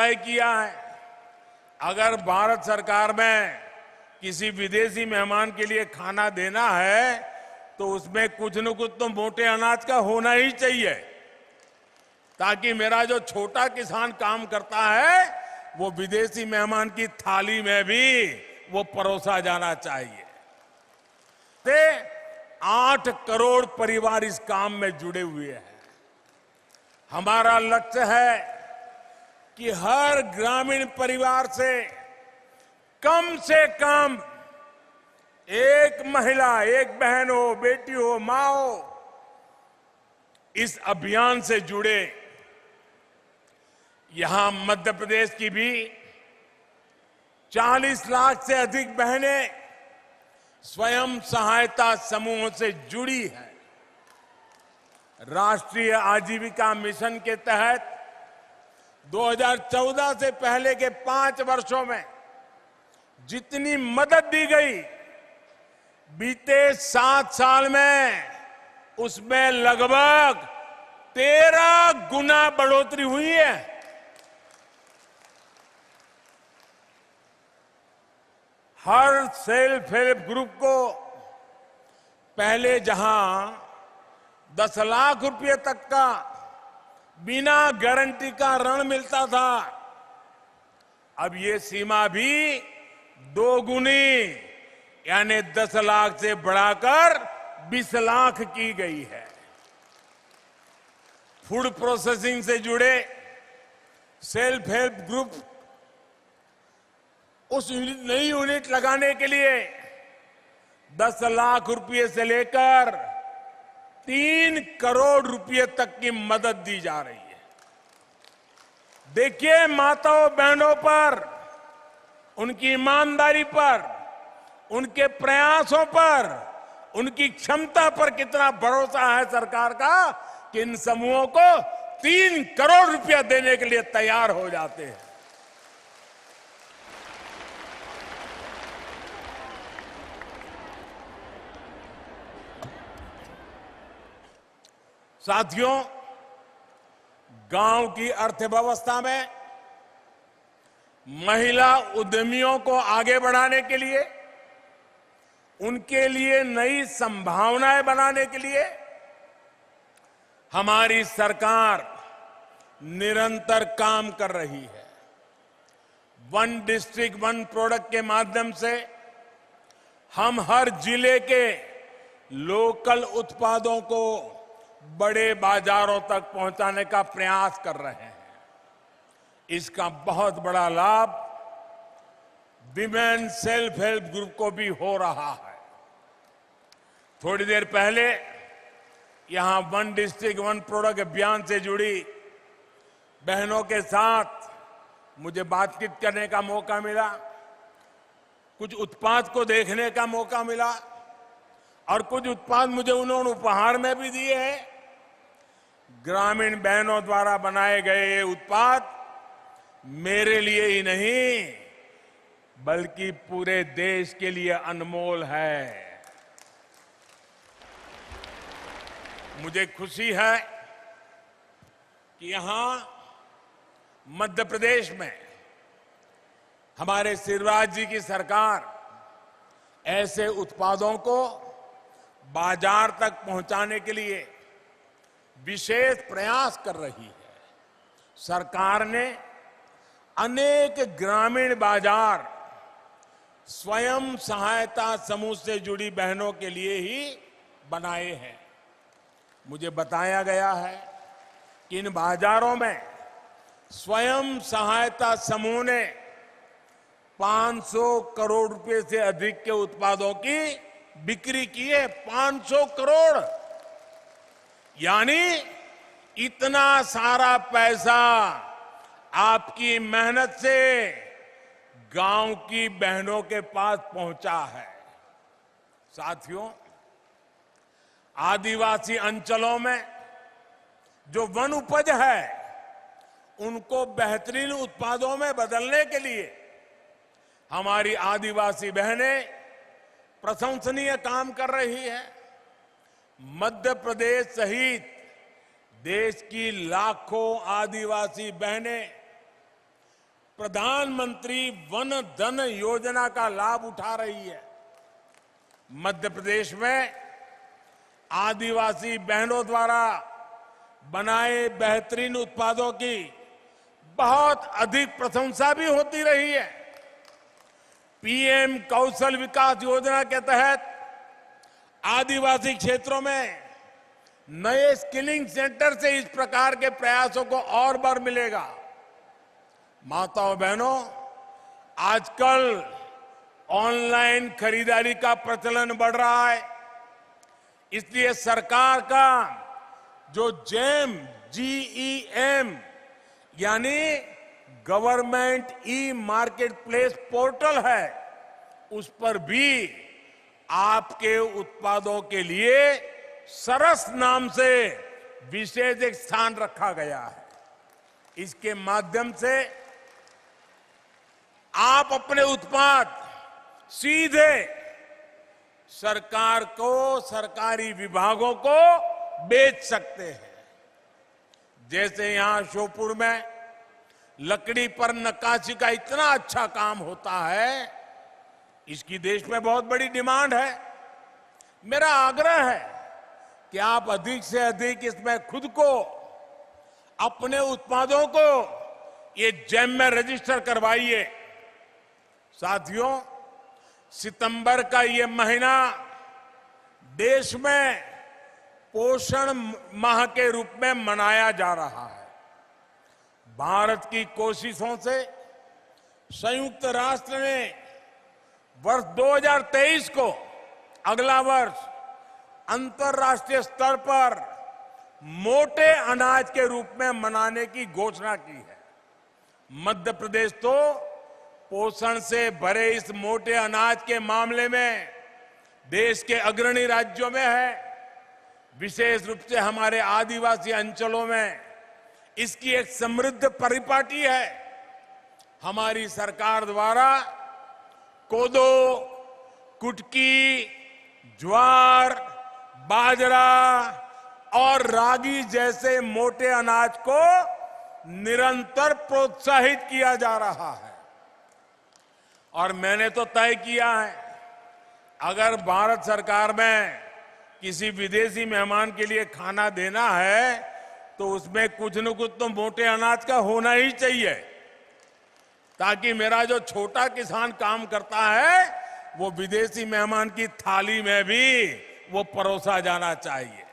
तय किया है, अगर भारत सरकार में किसी विदेशी मेहमान के लिए खाना देना है तो उसमें कुछ न कुछ तो मोटे अनाज का होना ही चाहिए, ताकि मेरा जो छोटा किसान काम करता है वो विदेशी मेहमान की थाली में भी वो परोसा जाना चाहिए। 8 करोड़ परिवार इस काम में जुड़े हुए हैं। हमारा लक्ष्य है कि हर ग्रामीण परिवार से कम एक महिला, एक बहन हो, बेटी हो, मां हो, इस अभियान से जुड़े। यहां मध्य प्रदेश की भी 40 लाख से अधिक बहनें स्वयं सहायता समूहों से जुड़ी है। राष्ट्रीय आजीविका मिशन के तहत 2014 से पहले के 5 वर्षों में जितनी मदद दी गई, बीते 7 साल में उसमें लगभग 13 गुना बढ़ोतरी हुई है। हर सेल्फ हेल्प ग्रुप को पहले जहां 10 लाख रुपए तक का बिना गारंटी का ऋण मिलता था, अब ये सीमा भी 2 गुनी यानी 10 लाख से बढ़ाकर 20 लाख की गई है। फूड प्रोसेसिंग से जुड़े सेल्फ हेल्प ग्रुप उस नई यूनिट लगाने के लिए 10 लाख रुपए से लेकर 3 करोड़ रुपए तक की मदद दी जा रही है। देखिए माताओं बहनों पर, उनकी ईमानदारी पर, उनके प्रयासों पर, उनकी क्षमता पर कितना भरोसा है सरकार का कि इन समूहों को 3 करोड़ रुपया देने के लिए तैयार हो जाते हैं। साथियों, गांव की अर्थव्यवस्था में महिला उद्यमियों को आगे बढ़ाने के लिए, उनके लिए नई संभावनाएं बनाने के लिए हमारी सरकार निरंतर काम कर रही है। वन डिस्ट्रिक्ट वन प्रोडक्ट के माध्यम से हम हर जिले के लोकल उत्पादों को बड़े बाजारों तक पहुंचाने का प्रयास कर रहे हैं। इसका बहुत बड़ा लाभ विमेन सेल्फ हेल्प ग्रुप को भी हो रहा है। थोड़ी देर पहले यहां वन डिस्ट्रिक्ट वन प्रोडक्ट अभियान से जुड़ी बहनों के साथ मुझे बातचीत करने का मौका मिला, कुछ उत्पाद को देखने का मौका मिला और कुछ उत्पाद मुझे उन्होंने उपहार में भी दिए हैं। ग्रामीण बहनों द्वारा बनाए गए ये उत्पाद मेरे लिए ही नहीं बल्कि पूरे देश के लिए अनमोल है। मुझे खुशी है कि यहां मध्य प्रदेश में हमारे शिवराज जी की सरकार ऐसे उत्पादों को बाजार तक पहुंचाने के लिए विशेष प्रयास कर रही है। सरकार ने अनेक ग्रामीण बाजार स्वयं सहायता समूह से जुड़ी बहनों के लिए ही बनाए हैं। मुझे बताया गया है कि इन बाजारों में स्वयं सहायता समूह ने 500 करोड़ रुपए से अधिक के उत्पादों की बिक्री की है। 500 करोड़ यानी इतना सारा पैसा आपकी मेहनत से गांव की बहनों के पास पहुंचा है। साथियों, आदिवासी अंचलों में जो वन उपज है उनको बेहतरीन उत्पादों में बदलने के लिए हमारी आदिवासी बहनें प्रशंसनीय काम कर रही है। मध्य प्रदेश सहित देश की लाखों आदिवासी बहनें प्रधानमंत्री वन धन योजना का लाभ उठा रही है। मध्य प्रदेश में आदिवासी बहनों द्वारा बनाए बेहतरीन उत्पादों की बहुत अधिक प्रशंसा भी होती रही है। पीएम कौशल विकास योजना के तहत आदिवासी क्षेत्रों में नए स्किलिंग सेंटर से इस प्रकार के प्रयासों को और बल मिलेगा। माताओं बहनों, आजकल ऑनलाइन खरीदारी का प्रचलन बढ़ रहा है, इसलिए सरकार का जो GEM यानी government e market place portal है, उस पर भी आपके उत्पादों के लिए सरस नाम से विशेष एक स्थान रखा गया है। इसके माध्यम से आप अपने उत्पाद सीधे सरकार को, सरकारी विभागों को बेच सकते हैं। जैसे यहां श्योपुर में लकड़ी पर नक्काशी का इतना अच्छा काम होता है, इसकी देश में बहुत बड़ी डिमांड है। मेरा आग्रह है कि आप अधिक से अधिक इसमें खुद को, अपने उत्पादों को ये जेम में रजिस्टर करवाइए। साथियों, सितंबर का ये महीना देश में पोषण माह के रूप में मनाया जा रहा है। भारत की कोशिशों से संयुक्त राष्ट्र ने वर्ष 2023 को, अगला वर्ष, अंतर्राष्ट्रीय स्तर पर मोटे अनाज के रूप में मनाने की घोषणा की है। मध्य प्रदेश तो पोषण से भरे इस मोटे अनाज के मामले में देश के अग्रणी राज्यों में है। विशेष रूप से हमारे आदिवासी अंचलों में इसकी एक समृद्ध परिपाटी है। हमारी सरकार द्वारा कोदो, कुटकी, ज्वार, बाजरा और रागी जैसे मोटे अनाज को निरंतर प्रोत्साहित किया जा रहा है। और मैंने तो तय किया है, अगर भारत सरकार में किसी विदेशी मेहमान के लिए खाना देना है तो उसमें कुछ न कुछ तो मोटे अनाज का होना ही चाहिए, ताकि मेरा जो छोटा किसान काम करता है वो विदेशी मेहमान की थाली में भी वो परोसा जाना चाहिए।